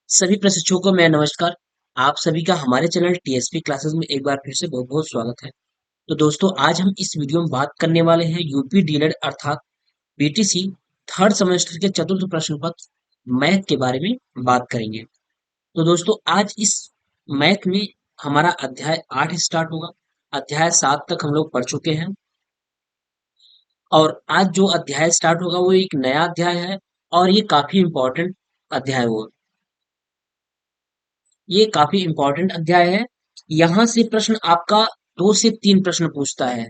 सभी प्रशिक्षकों को मैं नमस्कार। आप सभी का हमारे चैनल टीएसपी क्लासेस में एक बार फिर से बहुत बहुत स्वागत है। तो दोस्तों, आज हम इस वीडियो में बात करने वाले हैं यूपी डीएलएड अर्थात बीटीसी थर्ड सेमेस्टर के चतुर्थ प्रश्न पत्र मैथ के बारे में बात करेंगे। तो दोस्तों, आज इस मैथ में हमारा अध्याय 8 स्टार्ट होगा। अध्याय 7 तक हम लोग पढ़ चुके हैं और आज जो अध्याय स्टार्ट होगा वो एक नया अध्याय है और ये काफी इम्पोर्टेंट अध्याय होगा। ये काफी इंपॉर्टेंट अध्याय है। यहाँ से प्रश्न आपका 2 से 3 प्रश्न पूछता है।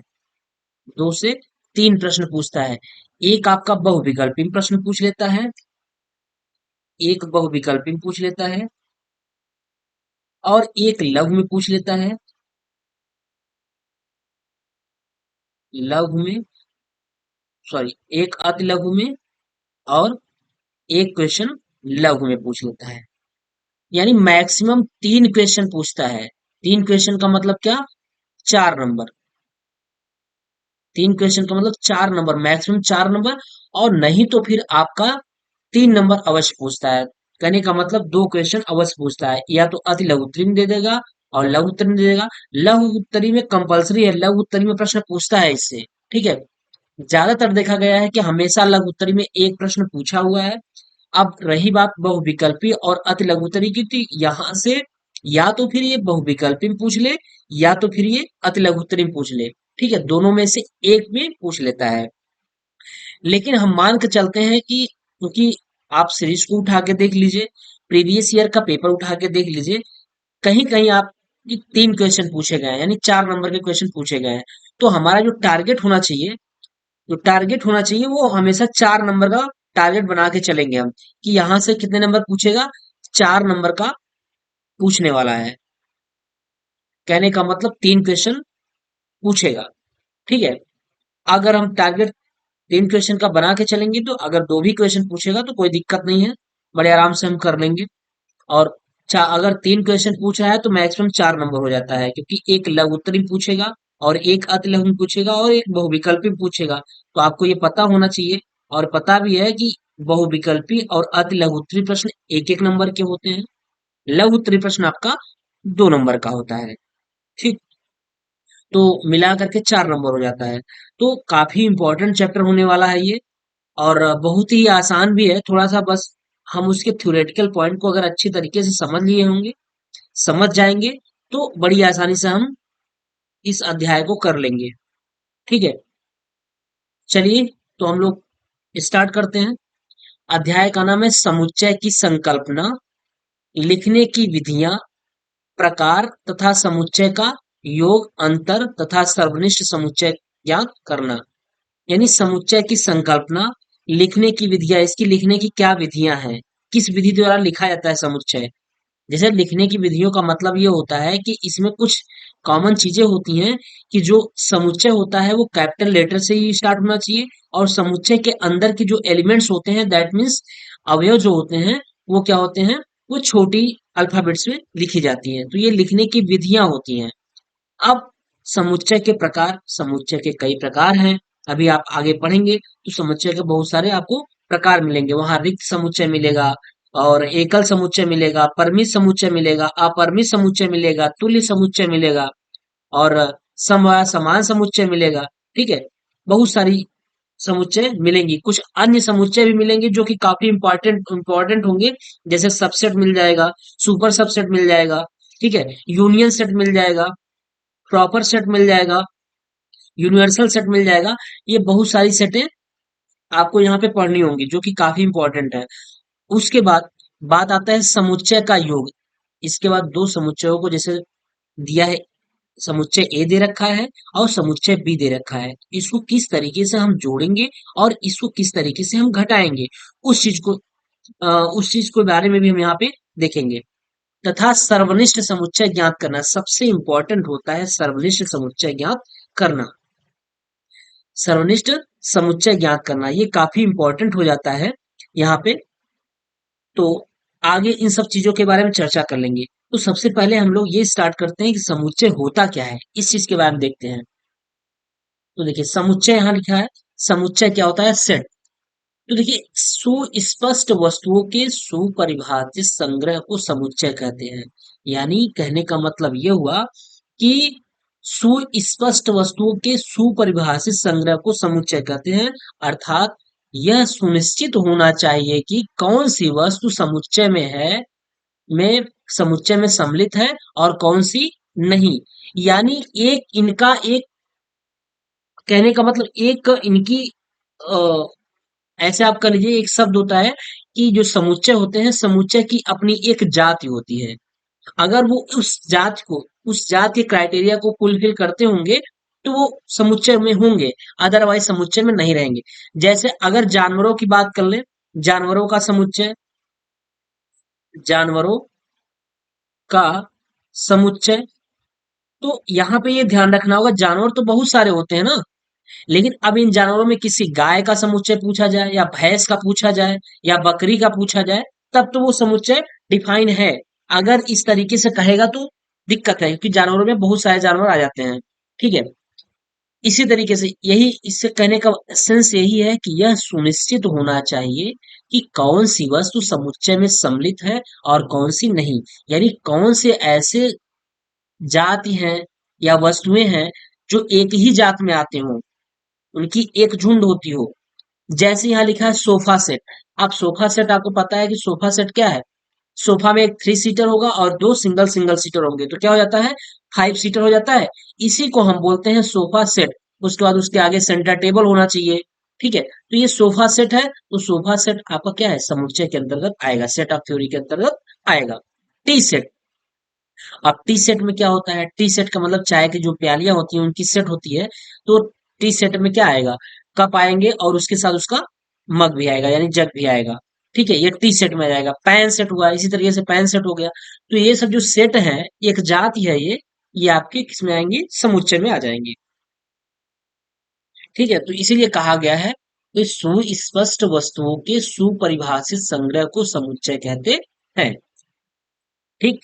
2 से 3 प्रश्न पूछता है। एक आपका बहुविकल्पी प्रश्न पूछ लेता है, एक बहुविकल्पी पूछ लेता है और एक लघु में पूछ लेता है। लघु में, सॉरी, एक अति लघु में और एक क्वेश्चन लघु में पूछ लेता है। यानी मैक्सिमम 3 क्वेश्चन पूछता है। 3 क्वेश्चन का मतलब क्या? 4 नंबर। 3 क्वेश्चन का मतलब 4 नंबर, मैक्सिमम 4 नंबर। और नहीं तो फिर आपका 3 नंबर अवश्य पूछता है। कहने का मतलब 2 क्वेश्चन अवश्य पूछता है, या तो अति लघु उत्तरी में दे देगा और लघु उत्तरी में दे देगा। लघु उत्तरी में कंपलसरी है, लघु उत्तरी में प्रश्न पूछता है इससे। ठीक है। ज्यादातर देखा गया है कि हमेशा लघु उत्तरी में एक प्रश्न पूछा हुआ है। अब रही बात बहुविकल्पी और अति लघु उत्तरी की, तो यहाँ से या तो फिर ये बहुविकल्पी में पूछ ले या तो फिर ये अति लघु उत्तरी में पूछ ले। ठीक है, दोनों में से एक में पूछ लेता है। लेकिन हम मान के चलते हैं कि क्योंकि आप सीरीज को उठा के देख लीजिए, प्रीवियस ईयर का पेपर उठा के देख लीजिए, कहीं कहीं आप 3 क्वेश्चन पूछे गए हैं, यानी 4 नंबर के क्वेश्चन पूछे गए हैं। तो हमारा जो टारगेट होना चाहिए, वो हमेशा 4 नंबर का टारगेट बना के चलेंगे हम, कि यहाँ से कितने नंबर पूछेगा? 4 नंबर का पूछने वाला है। कहने का मतलब 3 क्वेश्चन पूछेगा। ठीक है। अगर हम टारगेट 3 क्वेश्चन का बना के चलेंगे तो अगर 2 भी क्वेश्चन पूछेगा तो कोई दिक्कत नहीं है, बड़े आराम से हम कर लेंगे। और अगर 3 क्वेश्चन पूछ रहा है तो मैक्सिमम 4 नंबर हो जाता है, क्योंकि एक लघु उत्तरी पूछेगा और एक अति लघु पूछेगा और एक बहुविकल्पी पूछेगा। तो आपको ये पता होना चाहिए और पता भी है कि बहुविकल्पी और अति लघु उत्तरी प्रश्न 1-1 नंबर के होते हैं। लघु उत्तरी प्रश्न आपका 2 नंबर का होता है। ठीक। तो मिला करके 4 नंबर हो जाता है। तो काफी इंपॉर्टेंट चैप्टर होने वाला है ये। और बहुत ही आसान भी है, थोड़ा सा बस हम उसके थ्योरेटिकल पॉइंट को अगर अच्छी तरीके से समझ लिए होंगे, समझ जाएंगे, तो बड़ी आसानी से हम इस अध्याय को कर लेंगे। ठीक है। चलिए, तो हम लोग स्टार्ट करते हैं। अध्याय का नाम है समुच्चय की संकल्पना, लिखने की विधियां, प्रकार तथा समुच्चय का योग, अंतर तथा सर्वनिष्ठ समुच्चय ज्ञात करना। यानी समुच्चय की संकल्पना, लिखने की विधियां, इसकी लिखने की क्या विधियां हैं, किस विधि द्वारा लिखा जाता है समुच्चय। जैसे लिखने की विधियों का मतलब ये होता है कि इसमें कुछ कॉमन चीजें होती हैं, कि जो समुच्चय होता है वो कैपिटल लेटर से ही स्टार्ट होना चाहिए, और समुच्चय के अंदर की जो एलिमेंट्स होते हैं, दैट मीन्स अवयव जो होते हैं, वो क्या होते हैं? वो छोटी अल्फाबेट्स में लिखी जाती हैं। तो ये लिखने की विधियां होती हैं। अब समुच्चय के प्रकार, समुच्चय के कई प्रकार हैं। अभी आप आगे पढ़ेंगे तो समुच्चय के बहुत सारे आपको प्रकार मिलेंगे। वहां रिक्त समुच्चय मिलेगा और एकल समुच्चय मिलेगा, परिमित समुच्चय मिलेगा, अपरिमित समुच्चय मिलेगा, तुल्य समुच्चय मिलेगा और समान समुच्चय मिलेगा। ठीक है। बहुत सारी समुच्चय मिलेंगी। कुछ अन्य समुच्चय भी मिलेंगे जो कि काफी इंपॉर्टेंट होंगे। जैसे सबसेट मिल जाएगा, सुपर सबसेट मिल जाएगा, ठीक है, यूनियन सेट मिल जाएगा, प्रॉपर सेट मिल जाएगा, यूनिवर्सल सेट मिल जाएगा। ये बहुत सारी सेटें आपको यहाँ पे पढ़नी होंगी, जो कि काफी इंपॉर्टेंट है। उसके बाद बात आता है समुच्चय का योग। इसके बाद 2 समुच्चयों को जैसे दिया है, समुच्चय ए दे रखा है और समुच्चय बी दे रखा है, इसको किस तरीके से हम जोड़ेंगे और इसको किस तरीके से हम घटाएंगे, उस चीज को उस चीज के बारे में भी हम यहाँ पे देखेंगे। तथा सर्वनिष्ठ समुच्चय ज्ञात करना, सबसे इंपॉर्टेंट होता है सर्वनिष्ठ समुच्चय ज्ञात करना। सर्वनिष्ठ समुच्चय ज्ञात करना ये काफी इंपॉर्टेंट हो जाता है यहाँ पे। तो आगे इन सब चीजों के बारे में चर्चा कर लेंगे। तो सबसे पहले हम लोग ये स्टार्ट करते हैं कि समुच्चय होता क्या है, इस चीज के बारे में देखते हैं। तो देखिए, समुच्चय यहाँ लिखा है। समुच्चय क्या होता है? सेट। तो देखिए, सुस्पष्ट वस्तुओं के सुपरिभाषित संग्रह को समुच्चय कहते हैं। यानी कहने का मतलब ये हुआ कि सुस्पष्ट वस्तुओं के सुपरिभाषित संग्रह को समुच्चय कहते हैं। अर्थात यह सुनिश्चित होना चाहिए कि कौन सी वस्तु में समुच्चय में सम्मिलित है और कौन सी नहीं। यानी एक इनका एक कहने का मतलब एक इनकी अ, ऐसे आप कर लीजिए, एक शब्द होता है कि जो समुच्चय होते हैं, समुच्चय की अपनी एक जाति होती है। अगर वो उस जात के क्राइटेरिया को फुलफिल करते होंगे तो वो समुच्चय में होंगे, अदरवाइज समुच्चय में नहीं रहेंगे। जैसे अगर जानवरों की बात कर ले, जानवरों का समुच्चय, जानवरों का समुच्चय, तो यहाँ पे ये ध्यान रखना होगा, जानवर तो बहुत सारे होते हैं ना, लेकिन अब इन जानवरों में किसी गाय का समुच्चय पूछा जाए या भैंस का पूछा जाए या बकरी का पूछा जाए, तब तो वो समुच्चय डिफाइन है। अगर इस तरीके से कहेगा तो दिक्कत है, क्योंकि जानवरों में बहुत सारे जानवर आ जाते हैं। ठीक है, इसी तरीके से यही इससे कहने का सेंस यही है कि यह सुनिश्चित होना चाहिए कि कौन सी वस्तु समुच्चय में सम्मिलित है और कौन सी नहीं। यानी कौन से ऐसे जाति हैं या वस्तुएं हैं जो एक ही जात में आते हों, उनकी एक झुंड होती हो। जैसे यहाँ लिखा है सोफा सेट। अब सोफा सेट आपको पता है कि सोफा सेट क्या है। सोफा में एक थ्री सीटर होगा और दो सिंगल सिंगल सीटर होंगे, तो क्या हो जाता है, फाइव सीटर हो जाता है। इसी को हम बोलते हैं सोफा सेट। उसके बाद उसके आगे सेंटर टेबल होना चाहिए। ठीक है, तो ये सोफा सेट है, तो सोफा सेट आपका क्या है, समुच्चय के अंतर्गत आएगा, सेट ऑफ थ्योरी के अंतर्गत आएगा। टी सेट, अब टी सेट में क्या होता है, टी सेट का मतलब चाय की जो प्यालियां होती हैं उनकी सेट होती है। तो टी सेट में क्या आएगा, कप आएंगे और उसके साथ उसका मग भी आएगा, यानी जग भी आएगा। ठीक है, ये टी सेट में आ जाएगा। पैन सेट हुआ, इसी तरीके से पैन सेट हो गया। तो ये सब जो सेट है, एक जाति है ये आपके किसमें आएंगे, समुच्चय में आ जाएंगे। ठीक है, तो इसीलिए कहा गया है कि सुस्पष्ट वस्तुओं के सुपरिभाषित संग्रह को समुच्चय कहते हैं। ठीक,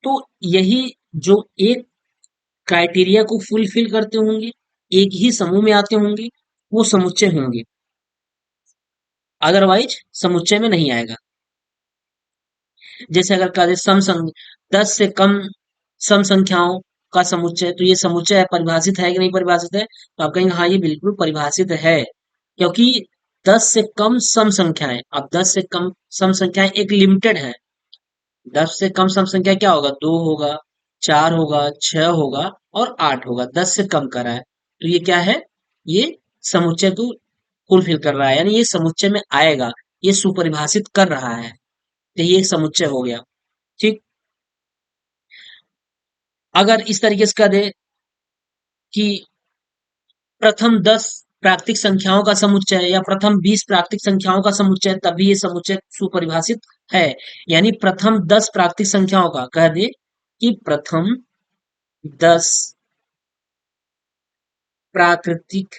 तो यही जो एक क्राइटेरिया को फुलफिल करते होंगे, एक ही समूह में आते होंगे, वो समुच्चय होंगे, अदरवाइज समुच्चय में नहीं आएगा। जैसे अगर कहा जाए सम संग 10 से कम सम संख्याओं का समुच्चय, तो ये समुच्चय परिभाषित है कि नहीं परिभाषित है, तो आप कहेंगे हाँ ये बिल्कुल परिभाषित है, क्योंकि 10 से कम सम संख्याएं, अब 10 से कम सम संख्याएं एक लिमिटेड है। 10 से कम सम संख्या क्या होगा, 2 होगा, 4 होगा, 6 होगा और 8 होगा। 10 से कम कर रहा है, तो ये क्या है, ये समुच्चय को फुलफिल कर रहा है, यानी ये समुच्चय में आएगा, ये सुपरिभाषित कर रहा है, तो ये एक समुच्चय हो गया। ठीक, अगर इस तरीके से कह दे कि प्रथम 10 प्राकृतिक संख्याओं का समुच्चय या प्रथम 20 प्राकृतिक संख्याओं का समुच्चय, तब भी ये समुच्चय सुपरिभाषित है। यानी प्रथम 10 प्राकृतिक संख्याओं का कह दे कि प्रथम 10 प्राकृतिक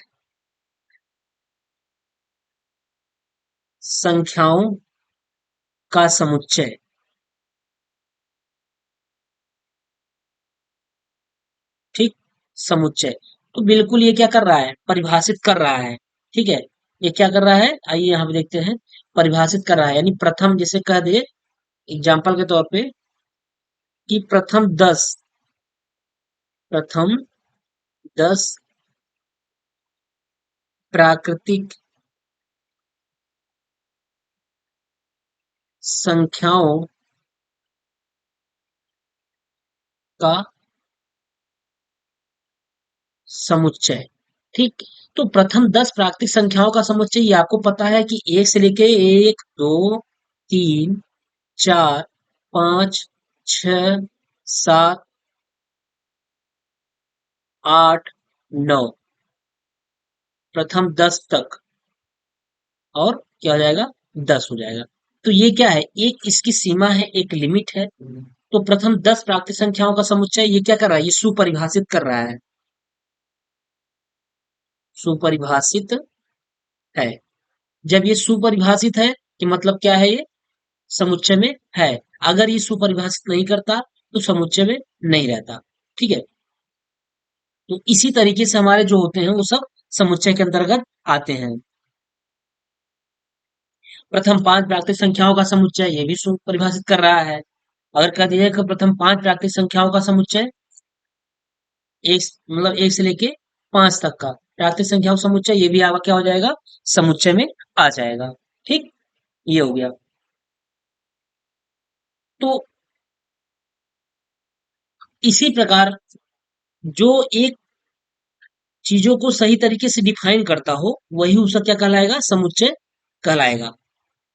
संख्याओं का समुच्चय। ठीक, समुच्चय, तो बिल्कुल ये क्या कर रहा है, परिभाषित कर रहा है। ठीक है, ये क्या कर रहा है, आइए यहाँ पे देखते हैं। परिभाषित कर रहा है, यानी प्रथम जैसे कह दे एग्जाम्पल के तौर पे कि प्रथम 10 प्राकृतिक संख्याओं का समुच्चय। ठीक, तो प्रथम 10 प्राकृतिक संख्याओं का समुच्चय, ये आपको पता है कि एक से लेके एक, दो, तीन, चार, पांच, छ, सात, आठ, नौ, प्रथम 10 तक, और क्या हो जाएगा, 10 हो जाएगा। तो ये क्या है, एक इसकी सीमा है, एक लिमिट है। तो प्रथम 10 प्राकृतिक संख्याओं का समुच्चय ये क्या कर रहा है, ये सुपरिभाषित कर रहा है, सुपरिभाषित है। जब ये सुपरिभाषित है कि मतलब क्या है, ये समुच्चय में है। अगर ये सुपरिभाषित नहीं करता तो समुच्चय में नहीं रहता। ठीक है, तो इसी तरीके से हमारे जो होते हैं वो सब समुच्चय के अंतर्गत आते हैं। प्रथम पांच प्राकृतिक संख्याओं का समुच्चय, ये भी परिभाषित कर रहा है। अगर कह दिया कि प्रथम पांच प्राकृतिक संख्याओं का समुच्चय, एक मतलब एक से लेके पांच तक का प्राकृतिक संख्याओं का समुच्चय, ये भी आपका क्या हो जाएगा, समुच्चय में आ जाएगा। ठीक, ये हो गया। तो इसी प्रकार जो एक चीजों को सही तरीके से डिफाइन करता हो, वही उसका क्या कहलाएगा, समुच्चय कहलाएगा।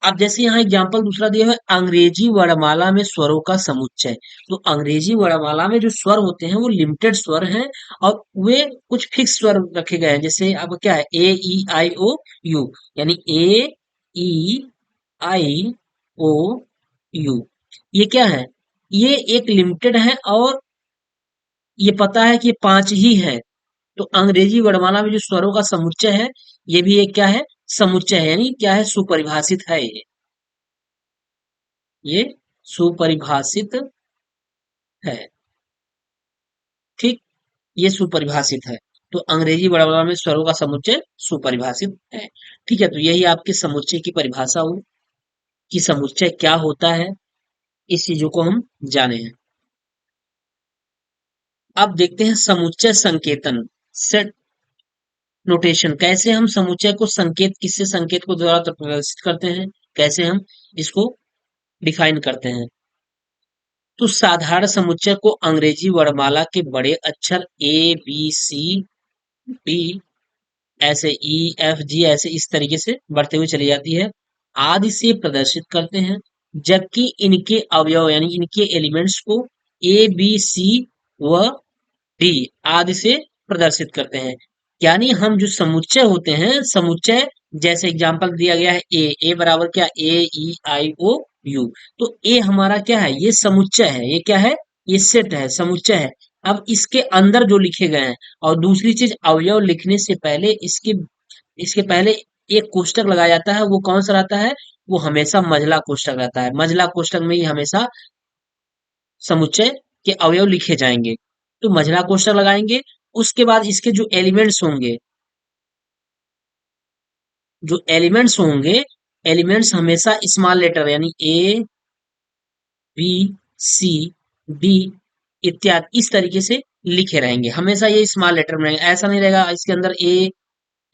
अब जैसे यहाँ एग्जाम्पल दूसरा दिया है, अंग्रेजी वर्णमाला में स्वरों का समुच्चय। तो अंग्रेजी वर्णमाला में जो स्वर होते हैं वो लिमिटेड स्वर हैं, और वे कुछ फिक्स स्वर रखे गए हैं। जैसे अब क्या है, ए ई आई ओ यू, यानी ए ई आई ओ यू, ये क्या है, ये एक लिमिटेड है, और ये पता है कि ये पांच ही है। तो अंग्रेजी वर्णमाला में जो स्वरों का समुच्चय है, ये भी एक क्या है, समुच्चय है, यानी क्या है, सुपरिभाषित है ये सुपरिभाषित है। ठीक, ये सुपरिभाषित है। तो अंग्रेजी वर्णमाला में स्वरों का समुच्चय सुपरिभाषित है। ठीक है, तो यही आपके समुच्चय की परिभाषा हुई कि समुच्चय क्या होता है, इस चीजों को हम जाने हैं। अब देखते हैं समुच्चय संकेतन, सेट नोटेशन। कैसे हम समुच्चय को संकेत, किससे संकेत को द्वारा प्रदर्शित करते हैं, कैसे हम इसको डिफाइन करते हैं। तो साधारण समुच्चय को अंग्रेजी वर्णमाला के बड़े अक्षर ए बी सी डी, ऐसे ई एफ जी, ऐसे इस तरीके से बढ़ते हुए चली जाती है, आदि से प्रदर्शित करते हैं। जबकि इनके अवयव यानी इनके एलिमेंट्स को ए बी सी व डी आदि से प्रदर्शित करते हैं। यानी हम जो समुच्चय होते हैं, समुच्चय जैसे एग्जांपल दिया गया है, ए बराबर क्या, ए ई आई ओ यू। तो ए हमारा क्या है, ये समुच्चय है, ये क्या है, ये सेट है, समुच्चय है। अब इसके अंदर जो लिखे गए हैं, और दूसरी चीज, अवयव लिखने से पहले इसके इसके पहले एक कोष्टक लगाया जाता है। वो कौन सा रहता है, वो हमेशा मझला कोष्टक रहता है। मझला कोष्टक में ही हमेशा समुच्चय के अवयव लिखे जाएंगे। तो मझला कोष्टक लगाएंगे। उसके बाद इसके जो एलिमेंट्स होंगे, एलिमेंट्स हमेशा स्मॉल लेटर यानी ए बी सी डी इत्यादि इस तरीके से लिखे रहेंगे। हमेशा ये स्मॉल लेटर में रहेंगे, ऐसा नहीं रहेगा इसके अंदर ए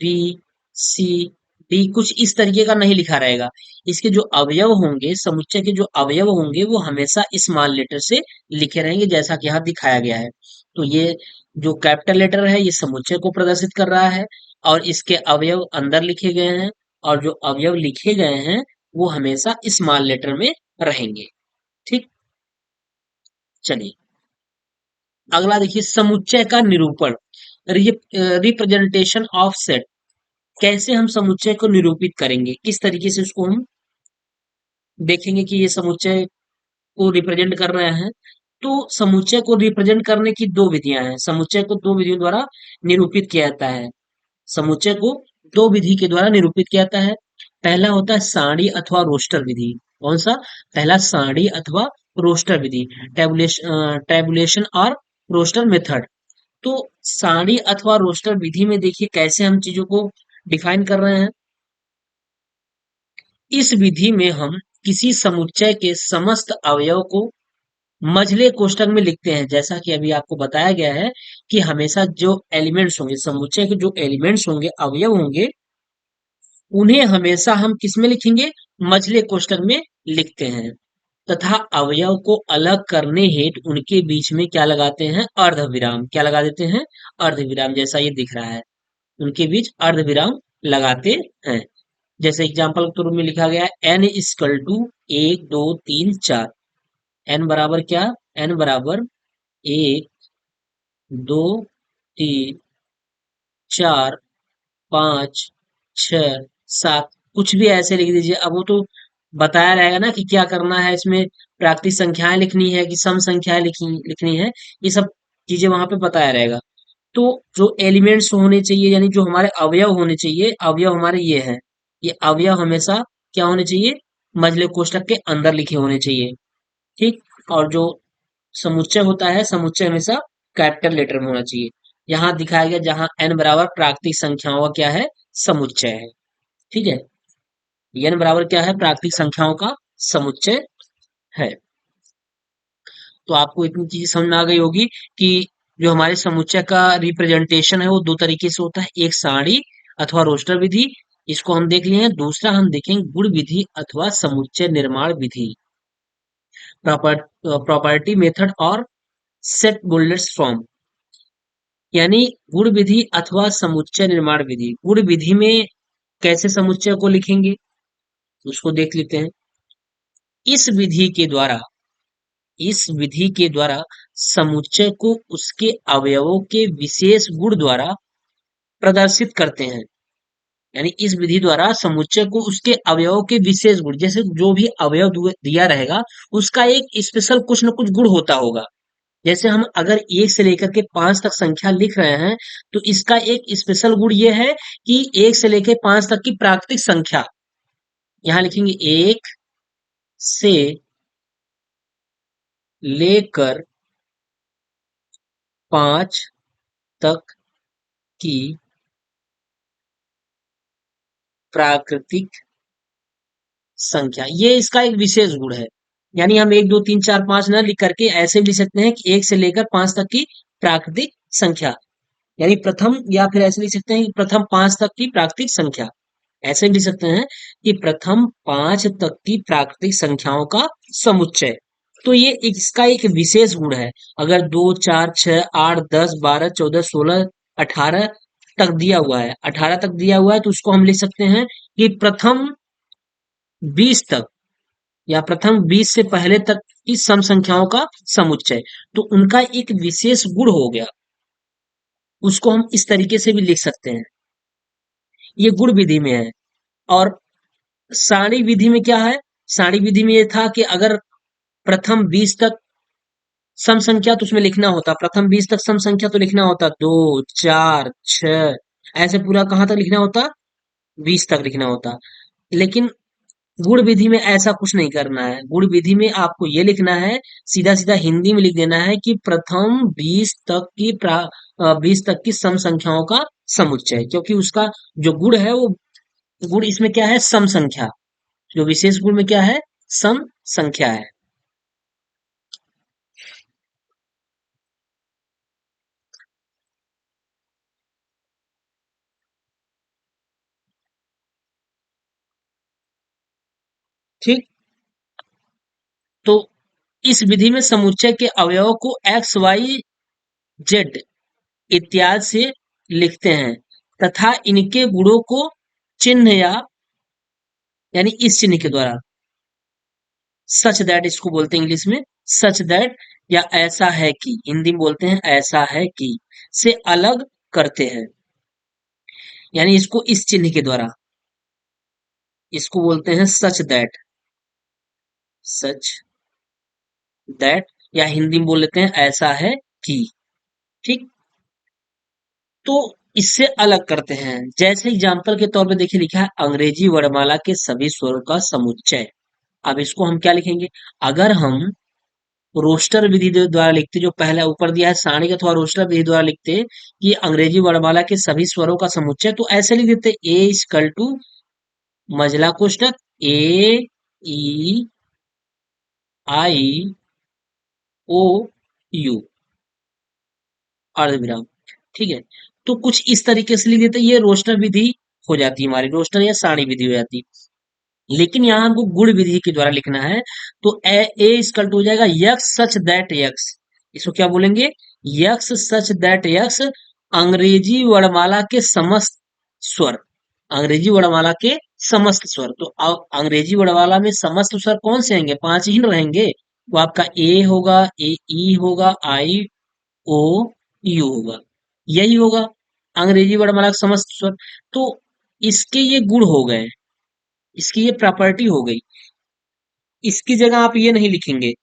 बी सी डी कुछ इस तरीके का नहीं लिखा रहेगा। इसके जो अवयव होंगे, समुच्चय के जो अवयव होंगे, वो हमेशा स्मॉल लेटर से लिखे रहेंगे, जैसा कि यहाँ दिखाया गया है। तो ये जो कैपिटल लेटर है, ये समुच्चय को प्रदर्शित कर रहा है, और इसके अवयव अंदर लिखे गए हैं, और जो अवयव लिखे गए हैं वो हमेशा स्मॉल लेटर में रहेंगे। ठीक, चलिए अगला देखिए, समुच्चय का निरूपण, रिप्रेजेंटेशन ऑफ सेट। कैसे हम समुच्चय को निरूपित करेंगे, किस तरीके से उसको हम देखेंगे कि ये समुच्चय को रिप्रेजेंट कर रहे हैं। तो समुच्चय को रिप्रेजेंट करने की दो विधियां हैं, समुच्चय को दो विधियों द्वारा निरूपित किया जाता है। समुच्चय को दो विधि के द्वारा निरूपित किया जाता है। पहला होता है सारणी अथवा रोस्टर विधि। कौन सा, पहला सारणी अथवा रोस्टर विधि, टेबुलेशन और रोस्टर मेथड। तो सारणी अथवा रोस्टर विधि में देखिए कैसे हम चीजों को डिफाइन कर रहे हैं। इस विधि में हम किसी समुच्चय के समस्त अवयव को मझले कोष्ठक में लिखते हैं। जैसा कि अभी आपको बताया गया है कि हमेशा जो एलिमेंट्स होंगे, समुच्चय के जो एलिमेंट्स होंगे, अवयव होंगे, उन्हें हमेशा हम किस में लिखेंगे, मझले कोष्ठक में लिखते हैं। तथा अवयव को अलग करने हेतु उनके बीच में क्या लगाते हैं, अर्धविराम। क्या लगा देते हैं, अर्धविराम, जैसा ये दिख रहा है, उनके बीच अर्धविराम लगाते हैं। जैसे एग्जाम्पल के रूप में लिखा गया है, एन इक्वल टू एक दो तीन चार। एन बराबर क्या, एन बराबर एक दो तीन चार पांच छ सात, कुछ भी ऐसे लिख दीजिए। अब वो तो बताया रहेगा ना कि क्या करना है इसमें, प्राकृतिक संख्याएं लिखनी है कि सम संख्याएं लिखनी है, ये सब चीजें वहां पे बताया रहेगा। तो जो एलिमेंट्स होने चाहिए, यानी जो हमारे अवयव होने चाहिए, अवयव हमारे ये हैं, ये अवयव हमेशा क्या होने चाहिए, मझले कोष्ठक के अंदर लिखे होने चाहिए। ठीक, और जो समुच्चय होता है, समुच्चय हमेशा कैपिटल लेटर में होना चाहिए। यहाँ दिखाया गया जहां एन बराबर प्राकृतिक संख्याओं का क्या है, समुच्चय है। ठीक है, n बराबर क्या है, प्राकृतिक संख्याओं का समुच्चय है। तो आपको इतनी चीज समझ में आ गई होगी कि जो हमारे समुच्चय का रिप्रेजेंटेशन है वो दो तरीके से होता है, एक सारणी अथवा रोस्टर विधि, इसको हम देख लिए हैं। दूसरा हम देखेंगे गुण विधि अथवा समुच्चय निर्माण विधि, प्रॉपर्टी मेथड और सेट बुलेट्स फॉर्म। यानी गुण विधि अथवा समुच्चय निर्माण विधि, गुण विधि में कैसे समुच्चय को लिखेंगे उसको देख लेते हैं। इस विधि के द्वारा इस विधि के द्वारा समुच्चय को उसके अवयवों के विशेष गुण द्वारा प्रदर्शित करते हैं। यानी इस विधि द्वारा समुच्चय को उसके अवयवों के विशेष गुण, जैसे जो भी अवयव दिया रहेगा उसका एक स्पेशल कुछ न कुछ गुण होता होगा। जैसे हम अगर 1 से लेकर के 5 तक संख्या लिख रहे हैं तो इसका एक स्पेशल गुण ये है कि 1 से लेकर 5 तक की प्राकृतिक संख्या, यहां लिखेंगे 1 से लेकर 5 तक की प्राकृतिक संख्या, ये इसका एक विशेष गुण है। यानी हम 1 2 3 4 5 न लिख करके ऐसे भी लिख सकते हैं कि 1 से लेकर 5 तक की प्राकृतिक संख्या, यानी प्रथम, या फिर ऐसे लिख सकते हैं कि प्रथम 5 तक की प्राकृतिक संख्या। ऐसे भी लिख सकते हैं कि प्रथम 5 तक की प्राकृतिक संख्याओं का समुच्चय। तो ये इसका एक विशेष गुण है। अगर 2 4 6 8 10 12 14 16 18 तक दिया हुआ है, 18 तक दिया हुआ है, तो उसको हम लिख सकते हैं कि प्रथम 20 तक या प्रथम 20 से पहले तक की सम संख्याओं का समुच्चय। तो उनका एक विशेष गुण हो गया, उसको हम इस तरीके से भी लिख सकते हैं। ये गुण विधि में है। और सारणी विधि में क्या है, सारणी विधि में ये था कि अगर प्रथम 20 तक सम संख्या तो उसमें लिखना होता, प्रथम 20 तक सम संख्या तो लिखना होता 2 4 6, ऐसे पूरा कहां तक लिखना होता, 20 तक लिखना होता। लेकिन गुण विधि में ऐसा कुछ नहीं करना है। गुण विधि में आपको ये लिखना है, सीधा सीधा हिंदी में लिख देना है कि प्रथम 20 तक की 20 तक की सम संख्याओं का समुच्चय, क्योंकि उसका जो गुण है वो गुण इसमें क्या है, सम संख्या। जो विशेष गुण में क्या है, सम संख्या है। ठीक। तो इस विधि में समुच्चय के अवयवों को एक्स वाई जेड इत्यादि से लिखते हैं तथा इनके गुणों को चिन्ह या यानी इस चिन्ह के द्वारा, सच दैट इसको बोलते हैं इंग्लिश में, सच दैट, या ऐसा है कि हिंदी में बोलते हैं ऐसा है कि, से अलग करते हैं। यानी इसको इस चिन्ह के द्वारा, इसको बोलते हैं सच दैट, सच दैट, या हिंदी में बोल लेते हैं ऐसा है कि। ठीक। तो इससे अलग करते हैं। जैसे एग्जाम्पल के तौर पे देखिए लिखा है अंग्रेजी वर्णमाला के सभी स्वरों का समुच्चय। अब इसको हम क्या लिखेंगे, अगर हम रोस्टर विधि द्वारा लिखते, जो पहला ऊपर दिया है सारणी अथवा रोस्टर विधि द्वारा लिखते कि अंग्रेजी वर्णमाला के सभी स्वरों का समुच्चय, तो ऐसे लिख देते ए इक्वल टू मजला कोष्टक ए ई आई ओ यू अर्धविराम। ठीक है। तो कुछ इस तरीके से लिख देते, ये रोस्टर विधि हो जाती है हमारी, रोस्टर या सारणी विधि हो जाती है। लेकिन यहाँ हमको गुण विधि के द्वारा लिखना है, तो ए इक्वल टू हो जाएगा यक्स सच दैट यक्स। इसको क्या बोलेंगे, यक्स सच दैट यक्स अंग्रेजी वर्णमाला के समस्त स्वर, अंग्रेजी वर्णमाला के समस्त स्वर। तो अंग्रेजी वर्णमाला में समस्त स्वर कौन से आएंगे, 5 ही रहेंगे। वो आपका ए होगा, ए ई होगा, आई ओ यू होगा, यही होगा अंग्रेजी वर्णमाला का समस्त स्वर। तो इसके ये गुण हो गए, इसकी ये प्रॉपर्टी हो गई। इसकी जगह आप ये नहीं लिखेंगे,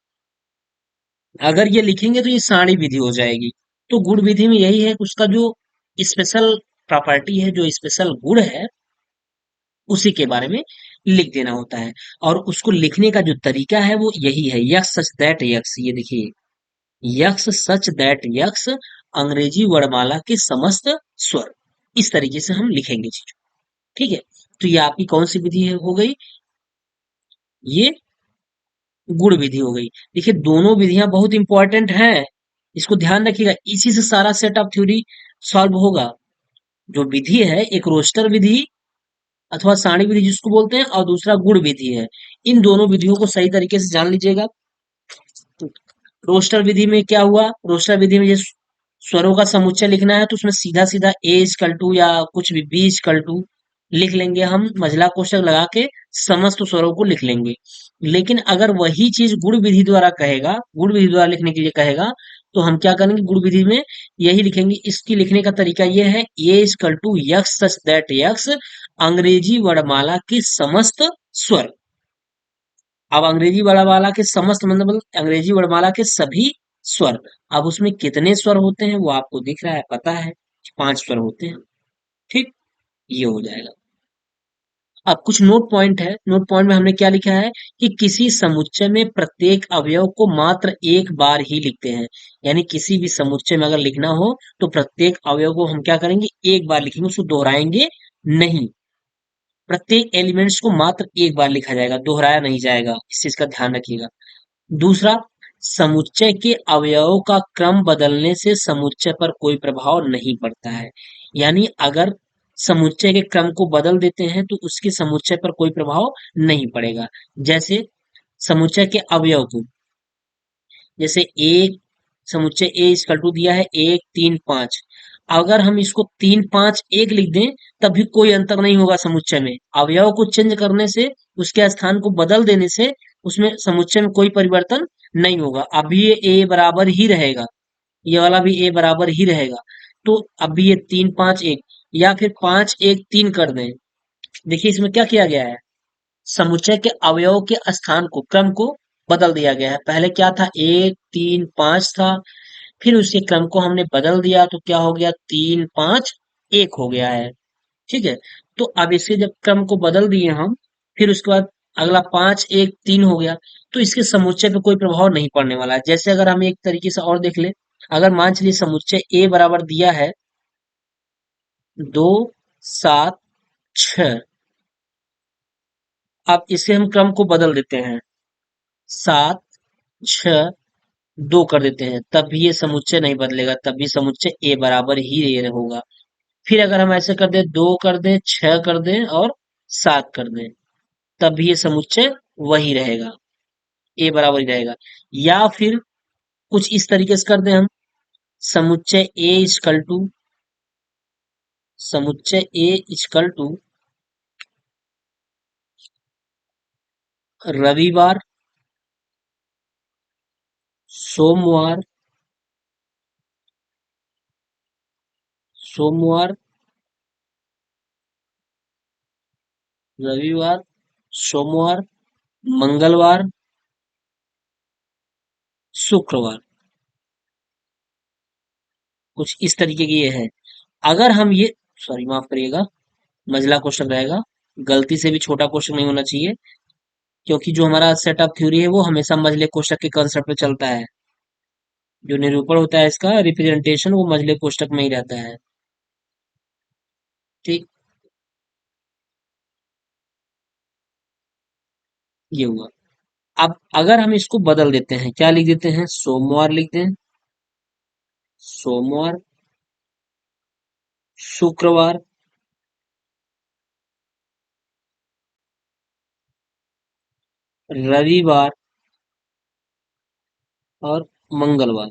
अगर ये लिखेंगे तो ये सारणी विधि हो जाएगी। तो गुण विधि में यही है, उसका जो स्पेशल प्रॉपर्टी है, जो स्पेशल गुण है, उसी के बारे में लिख देना होता है। और उसको लिखने का जो तरीका है वो यही है, यक्स सच दैट यक्स। ये देखिए, यक्स सच दैट यक्स अंग्रेजी वर्णमाला के समस्त स्वर, इस तरीके से हम लिखेंगे चीजों। ठीक है। तो ये आपकी कौन सी विधि हो गई? ये गुण विधि हो गई। देखिए दोनों विधियां बहुत इंपॉर्टेंट हैं, इसको ध्यान रखिएगा, इसी से सारा सेट ऑफ थ्योरी सॉल्व होगा। जो विधि है, एक रोस्टर विधि अथवा सारणी विधि जिसको बोलते हैं, और दूसरा गुण विधि है। इन दोनों विधियों को सही तरीके से जान लीजिएगा। रोस्टर विधि में क्या हुआ? रोस्टर विधि में जैसे स्वरों का समुच्चय लिखना है तो उसमें सीधा सीधा ए इक्वल टू या कुछ भी बी इक्वल टू लिख लेंगे हम, मझला कोष्ठक लगा के समस्त स्वरों को लिख लेंगे। लेकिन अगर वही चीज गुण विधि द्वारा कहेगा, गुण विधि द्वारा लिखने के लिए कहेगा, तो हम क्या करेंगे? गुण विधि में यही लिखेंगे। इसकी लिखने का तरीका यह है, A equal to x such that x अंग्रेजी वर्णमाला के समस्त स्वर। अब अंग्रेजी वर्णमाला के समस्त मतलब अंग्रेजी वर्णमाला के सभी स्वर। अब उसमें कितने स्वर होते हैं वो आपको दिख रहा है, पता है, 5 स्वर होते हैं। ठीक, ये हो जाएगा। अब कुछ नोट पॉइंट है। नोट पॉइंट में हमने क्या लिखा है कि किसी समुच्चय में प्रत्येक अवयव को मात्र एक बार ही लिखते हैं। यानी किसी भी समुच्चय में अगर लिखना हो तो प्रत्येक अवयव को हम क्या करेंगे? एक बार लिखेंगे, उसको दोहराएंगे नहीं। प्रत्येक एलिमेंट्स को मात्र एक बार लिखा जाएगा, दोहराया नहीं जाएगा, इस चीज का ध्यान रखिएगा। दूसरा, समुच्चय के अवयवों का क्रम बदलने से समुच्चय पर कोई प्रभाव नहीं पड़ता है। यानी अगर समुच्चय के क्रम को बदल देते हैं तो उसके समुच्चय पर कोई प्रभाव नहीं पड़ेगा। जैसे समुच्चय के अवयव को, जैसे एक समुच्चय ए इक्वल टू दिया है 1 3 5। अगर हम इसको 3 5 1 लिख दें तब भी कोई अंतर नहीं होगा समुच्चय में। अवयव को चेंज करने से, उसके स्थान को बदल देने से उसमें समुच्चय में कोई परिवर्तन नहीं होगा। अभी ये ए बराबर ही रहेगा, ये वाला भी ए बराबर ही रहेगा। तो अभी ये 3 5 1 या फिर 5 1 3 कर दें। देखिए इसमें क्या किया गया है? समुच्चय के अवयव के स्थान को, क्रम को बदल दिया गया है। पहले क्या था? 1 3 5 था, फिर उसके क्रम को हमने बदल दिया तो क्या हो गया? 3 5 1 हो गया है। ठीक है, तो अब इसे जब क्रम को बदल दिए हम, फिर उसके बाद अगला 5 1 3 हो गया, तो इसके समुच्चय पे कोई प्रभाव नहीं पड़ने वाला है। जैसे अगर हम एक तरीके से और देख ले, अगर मान चलिए समुच्चय ए बराबर दिया है 2 7 6। अब इसे हम क्रम को बदल देते हैं, 7 6 2 कर देते हैं, तब भी ये समुच्चय नहीं बदलेगा, तब भी समुच्चय ए बराबर ही ये होगा। फिर अगर हम ऐसे कर दें, 2 कर दें, 6 कर दें और 7 कर दें, तब भी ये समुच्चय वही रहेगा, ए बराबर ही रहेगा। या फिर कुछ इस तरीके से कर दें हम, समुच्चय ए इक्वल टू, समुच्चय ए इक्वल टू रविवार, सोमवार, सोमवार, रविवार, सोमवार, मंगलवार, शुक्रवार। कुछ इस तरीके की ये है। अगर हम ये, सॉरी माफ करिएगा, मझला क्वेश्चन रहेगा, गलती से भी छोटा क्वेश्चन नहीं होना चाहिए, क्योंकि जो हमारा सेट ऑफ थ्योरी है वो हमेशा मझले कोष्ठक के कंसेप्ट पे चलता है। जो निरूपण होता है इसका रिप्रेजेंटेशन, वो मझले कोष्ठक में ही रहता है। ठीक, ये हुआ। अब अगर हम इसको बदल देते हैं, क्या लिख देते हैं? सोमवार लिख दें, सोमवार, शुक्रवार, रविवार और मंगलवार,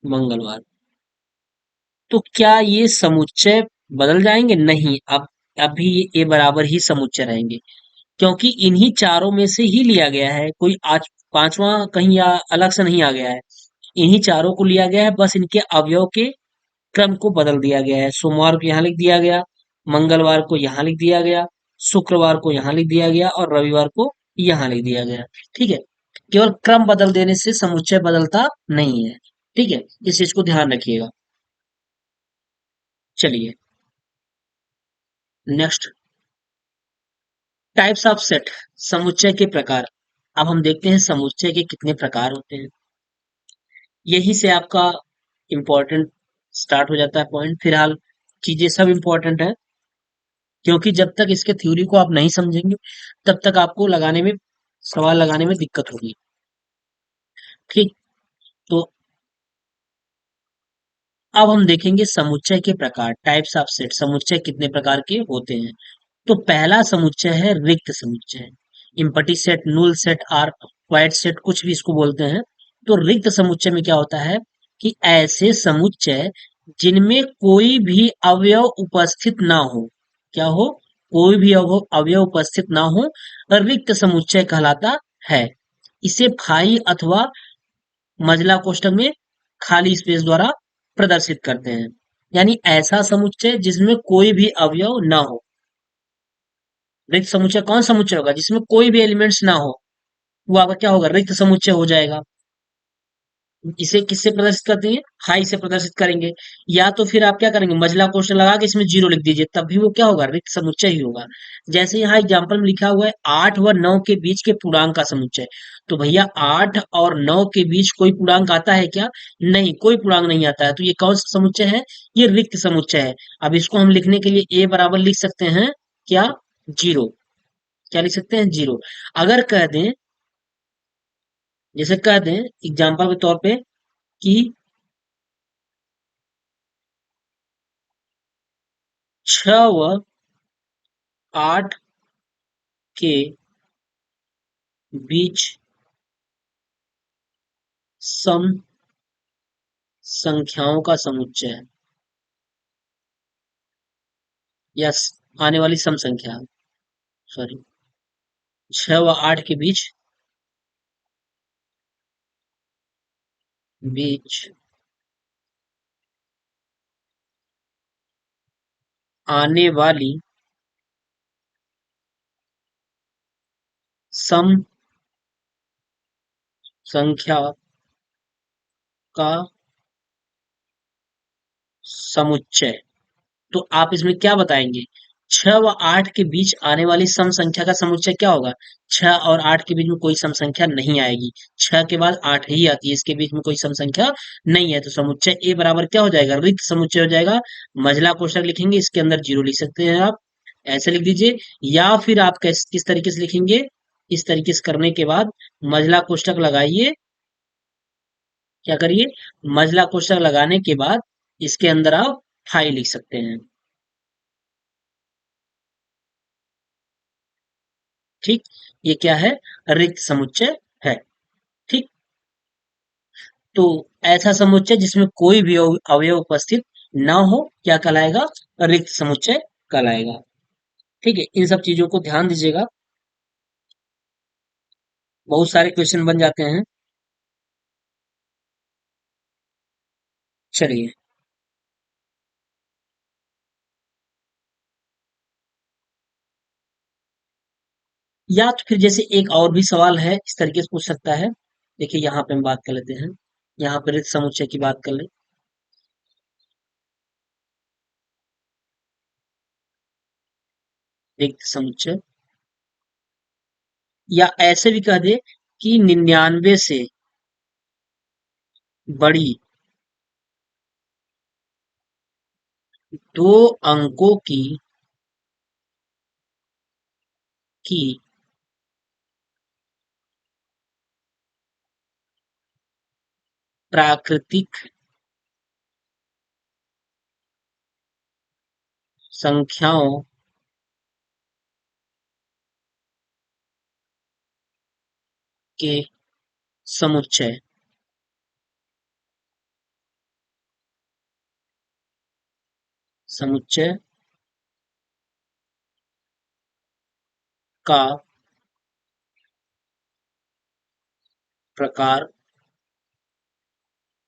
मंगलवार। तो क्या ये समुच्चय बदल जाएंगे? नहीं, अब अभी ये ए बराबर ही समुच्चय रहेंगे, क्योंकि इन्हीं चारों में से ही लिया गया है, कोई आज पांचवा कहीं या अलग से नहीं आ गया है। इन्हीं चारों को लिया गया है, बस इनके अवयव के क्रम को बदल दिया गया है। सोमवार को यहाँ लिख दिया गया, मंगलवार को यहाँ लिख दिया गया, शुक्रवार को यहाँ लिख दिया गया और रविवार को यहाँ लिख दिया गया। ठीक है, केवल क्रम बदल देने से समुच्चय बदलता नहीं है। ठीक है, इस चीज को ध्यान रखिएगा। चलिए नेक्स्ट, टाइप्स ऑफ सेट, समुच्चय के प्रकार। अब हम देखते हैं समुच्चय के कितने प्रकार होते हैं। यही से आपका इंपॉर्टेंट स्टार्ट हो जाता है पॉइंट। फिलहाल चीजें सब इंपॉर्टेंट है, क्योंकि जब तक इसके थ्योरी को आप नहीं समझेंगे तब तक आपको लगाने में सवाल लगाने में दिक्कत होगी। ठीक। तो अब हम देखेंगे समुच्चय के प्रकार, टाइप्स ऑफ सेट, समुच्चय कितने प्रकार के होते हैं। तो पहला समुच्चय है रिक्त समुच्चय। Empty set, null set, or void set, कुछ भी इसको बोलते हैं। तो रिक्त समुच्चय में क्या होता है कि ऐसे समुच्चय जिनमें कोई भी अवयव उपस्थित ना हो, क्या हो, कोई भी अवयव उपस्थित ना हो, रिक्त समुच्चय कहलाता है। इसे फाई अथवा मजला कोष्ठक में खाली स्पेस द्वारा प्रदर्शित करते हैं। यानी ऐसा समुच्चय जिसमें कोई भी अवयव ना हो। रिक्त समुच्चय कौन समुच्चय होगा जिसमें कोई भी एलिमेंट्स ना हो, वो आपका क्या होगा, रिक्त समुच्चय हो जाएगा। इसे किससे प्रदर्शित करते हैं, हाई से प्रदर्शित करेंगे। या तो फिर आप क्या करेंगे, मजला क्वेश्चन लगा के इसमें जीरो लिख दीजिए, तब भी वो क्या होगा, रिक्त समुच्चय ही होगा। जैसे यहाँ एग्जाम्पल में लिखा हुआ है 8 व 9 के बीच के पूर्णांक का समुच्चय। तो भैया 8 और 9 के बीच कोई पूर्णांक आता है क्या, नहीं, कोई पूर्णांक नहीं आता है। तो ये कौन सा समुच्चय है, ये रिक्त समुच्चय है। अब इसको हम लिखने के लिए ए बराबर लिख सकते हैं क्या, जीरो। क्या लिख सकते हैं, जीरो। अगर कह दें, जैसे कह दें एग्जाम्पल के तौर पे कि 6 व 8 के बीच सम संख्याओं का समुच्चय है, या आने वाली सम संख्या, सॉरी, 6 व 8 के बीच बीच आने वाली सम संख्या का समुच्चय। तो आप इसमें क्या बताएंगे, 6 व 8 के बीच आने वाली सम संख्या का समुच्चय क्या होगा। 6 और 8 के बीच में कोई सम संख्या नहीं आएगी, 6 के बाद 8 ही आती है, इसके बीच में कोई सम संख्या नहीं है। तो समुच्चय ए बराबर क्या हो जाएगा, रिक्त समुच्चय हो जाएगा। मझला कोष्ठक लिखेंगे, इसके अंदर जीरो लिख सकते हैं आप, ऐसे लिख दीजिए। या फिर आप किस तरीके से लिखेंगे, इस तरीके से करने के बाद मझला कोष्ठक लगाइए, क्या करिए, मझला कोष्ठक लगाने के बाद इसके अंदर आप फाई लिख सकते हैं। ठीक, ये क्या है, रिक्त समुच्चय है। ठीक। तो ऐसा समुच्चय जिसमें कोई भी अवयव उपस्थित ना हो क्या कहलाएगा, रिक्त समुच्चय कहलाएगा। ठीक है, इन सब चीजों को ध्यान दीजिएगा, बहुत सारे क्वेश्चन बन जाते हैं। चलिए, या तो फिर जैसे एक और भी सवाल है इस तरीके से पूछ सकता है। देखिए यहाँ पे हम बात कर लेते हैं, यहाँ पे रिक्त समुच्चय की बात कर ले, रिक्त समुच्चय। या ऐसे भी कह दे कि 99 से बड़ी दो अंकों की प्राकृतिक संख्याओं के समुच्चय, समुच्चय का प्रकार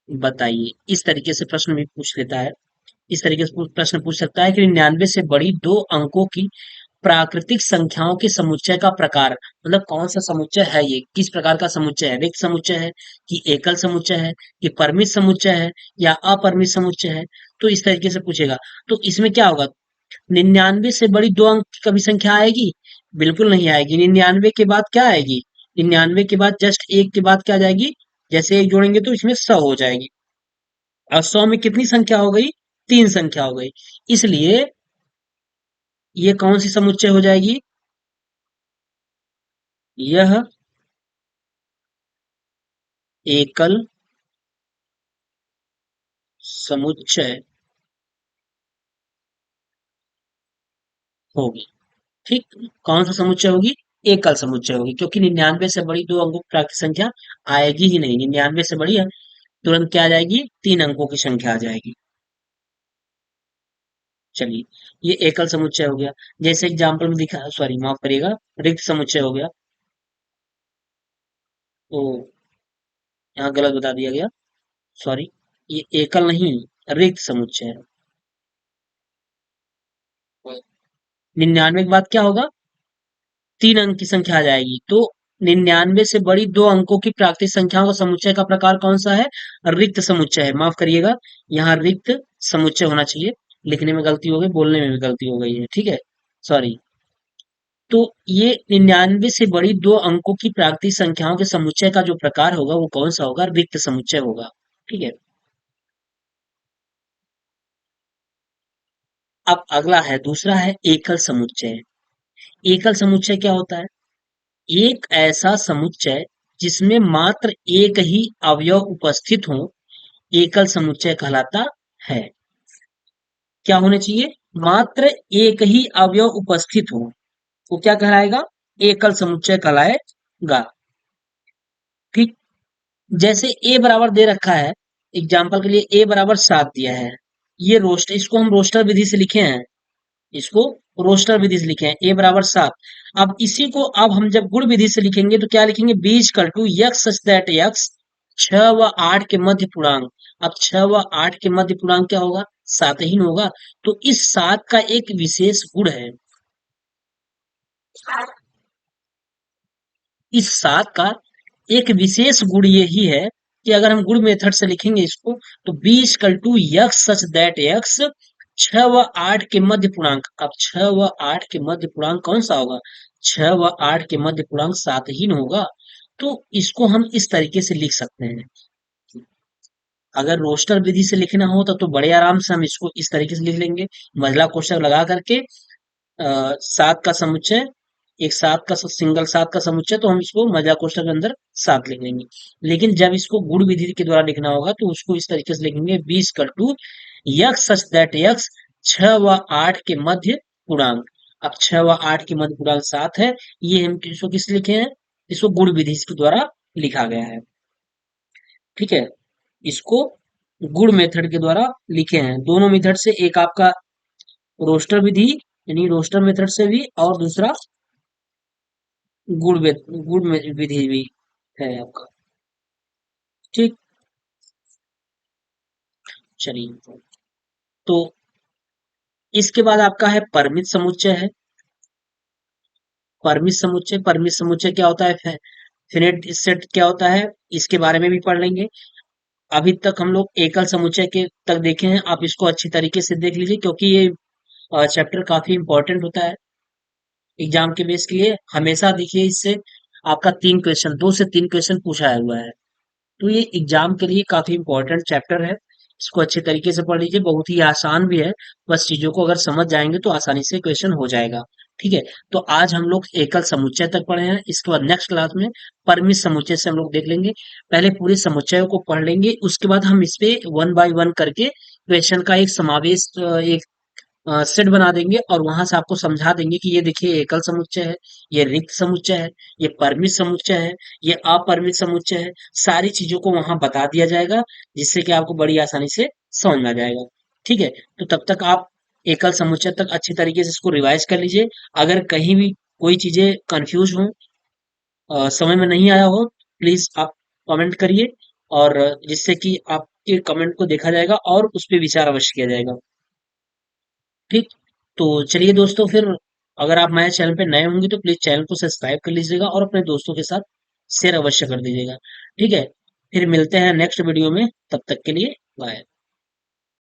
बताइए। इस तरीके से प्रश्न भी पूछ लेता है, इस तरीके से प्रश्न पूछ सकता है कि 99 से बड़ी दो अंकों की प्राकृतिक संख्याओं के समुच्चय का प्रकार, मतलब कौन सा समुच्चय है, ये किस प्रकार का समुच्चय है, रिक्त समुच्चय है कि एकल समुच्चय है कि परिमित समुच्चय है या अपरिमित समुच्चय है। तो इस तरीके से पूछेगा। तो इसमें क्या होगा, 99 से बड़ी दो अंक की कभी संख्या आएगी, बिल्कुल नहीं आएगी। 99 के बाद क्या आएगी, 99 के बाद जस्ट एक के बाद क्या आ जाएगी, जैसे एक जोड़ेंगे तो इसमें 100 हो जाएगी। और 100 में कितनी संख्या हो गई, तीन संख्या हो गई। इसलिए ये कौन सी समुच्चय हो जाएगी? यह एकल समुच्चय होगी। ठीक। कौन सा समुच्चय होगी? एकल समुच्चय होगी, क्योंकि 99 से बड़ी दो अंकों की प्राकृत संख्या आएगी ही नहीं। 99 से बड़ी है, तुरंत क्या आ जाएगी? 3 अंकों की संख्या आ जाएगी। चलिए, ये एकल समुच्चय हो गया। जैसे एग्जाम्पल में दिखा, सॉरी माफ करिएगा, रिक्त समुच्चय हो गया। तो यहाँ गलत बता दिया गया, सॉरी। ये एकल नहीं, रिक्त समुच्चय है। 99 के बाद क्या होगा? 3 अंक की संख्या आ जाएगी। तो 99 से बड़ी 2 अंकों की प्राकृतिक संख्याओं का समुच्चय का प्रकार कौन सा है? रिक्त समुच्चय है। माफ करिएगा, यहाँ रिक्त समुच्चय होना चाहिए। लिखने में गलती हो गई, बोलने में भी गलती हो गई है, ठीक है, सॉरी। तो ये 99 से बड़ी 2 अंकों की प्राकृतिक संख्याओं के समुच्चय का जो प्रकार होगा वो कौन सा होगा? रिक्त समुच्चय होगा। ठीक है। अब अगला है, दूसरा है एकल समुच्चय। एकल समुच्चय क्या होता है? एक ऐसा समुच्चय जिसमें मात्र एक ही अवयव उपस्थित हो, एकल समुच्चय कहलाता है। क्या होने चाहिए? मात्र एक ही अवयव उपस्थित हो, वो क्या कहलाएगा? एकल समुच्चय कहलाएगा। ठीक। जैसे a बराबर दे रखा है, एग्जाम्पल के लिए a बराबर 7 दिया है। ये रोस्टर, इसको हम रोस्टर विधि से लिखे हैं। इसको रोस्टर विधि से लिखे हैं, a बराबर 7। अब इसी को अब हम जब गुण विधि से लिखेंगे तो क्या लिखेंगे? b equal to x such that X 6 व 8 के मध्य पूर्णांक। अब 6 व 8 के मध्य पूर्णांक क्या होगा? 7 ही न होगा। तो इस 7 का एक विशेष गुण है, इस 7 का एक विशेष गुण यही है कि अगर हम गुण मेथड से लिखेंगे इसको, तो b equal to x such that X 6 व 8 के मध्य पूर्णांक। अब 6 व 8 के मध्य पूर्णांक कौन सा होगा? 6 व 8 के मध्य पूर्णांक 7 ही न होगा। तो इसको हम इस तरीके से लिख सकते हैं। अगर रोस्टर विधि से लिखना हो तो बड़े आराम से हम इसको इस तरीके से लिख लेंगे, महिला कोष्ठक लगा करके। 7 का समुच्चय, एक 7 का सिंगल 7 का समुच्चय, तो हम इसको महिला कोष्ठक के अंदर 7 लिख लेंगे। लेकिन जब इसको गुण विधि के द्वारा लिखना होगा तो उसको इस तरीके से लिखेंगे, b equal to x such that X 6 व 8 के मध्य पूर्णांक। अब 6 व 8 के मध्य पूर्णांक 7 है, ये हम इसको किस लिखे हैं? इसको गुण विधि के द्वारा लिखा गया है। ठीक है, इसको गुण मेथड के द्वारा लिखे हैं। दोनों मेथड से, एक आपका रोस्टर विधि यानी रोस्टर मेथड से भी, और दूसरा विधि भी है आपका। ठीक। चलिए, तो इसके बाद आपका है परिमित समुच्चय है। परिमित समुच्चय क्या होता है? फिनिट सेट क्या होता है, इसके बारे में भी पढ़ लेंगे। अभी तक हम लोग एकल समुच्चय के तक देखे हैं, आप इसको अच्छी तरीके से देख लीजिए, क्योंकि ये चैप्टर काफी इंपॉर्टेंट होता है एग्जाम के बेस के लिए। हमेशा देखिए, इससे आपका 3 क्वेश्चन, 2 से 3 क्वेश्चन पूछा हुआ है। तो ये एग्जाम के लिए काफी इंपॉर्टेंट चैप्टर है। इसको अच्छे तरीके से पढ़ लीजिए, बहुत ही आसान भी है। बस चीजों को अगर समझ जाएंगे तो आसानी से क्वेश्चन हो जाएगा। ठीक है। तो आज हम लोग एकल समुच्चय तक पढ़े हैं। इसके बाद नेक्स्ट क्लास में परिमित समुच्चय से हम लोग देख लेंगे। पहले पूरे समुच्चयों को पढ़ लेंगे, उसके बाद हम इस पे वन बाय वन करके क्वेश्चन का एक समावेश, एक सेट बना देंगे, और वहां से आपको समझा देंगे कि ये देखिए एकल समुच्चय है, ये रिक्त समुच्चय है, ये परिमित समुच्चय है, ये अपरिमित समुच्चय है। सारी चीजों को वहां बता दिया जाएगा, जिससे कि आपको बड़ी आसानी से समझ में आ जाएगा। ठीक है। तो तब तक आप एकल समुच्चय तक अच्छी तरीके से इसको रिवाइज कर लीजिए। अगर कहीं भी कोई चीजें कंफ्यूज हो, समझ में नहीं आया हो, प्लीज आप कमेंट करिए, और जिससे कि आपके कमेंट को देखा जाएगा और उस पर विचार अवश्य किया जाएगा। ठीक। तो चलिए दोस्तों, फिर अगर आप मेरे चैनल पे नए होंगे तो प्लीज चैनल को सब्सक्राइब कर लीजिएगा और अपने दोस्तों के साथ शेयर अवश्य कर दीजिएगा। ठीक है। फिर मिलते हैं नेक्स्ट वीडियो में, तब तक के लिए बाय।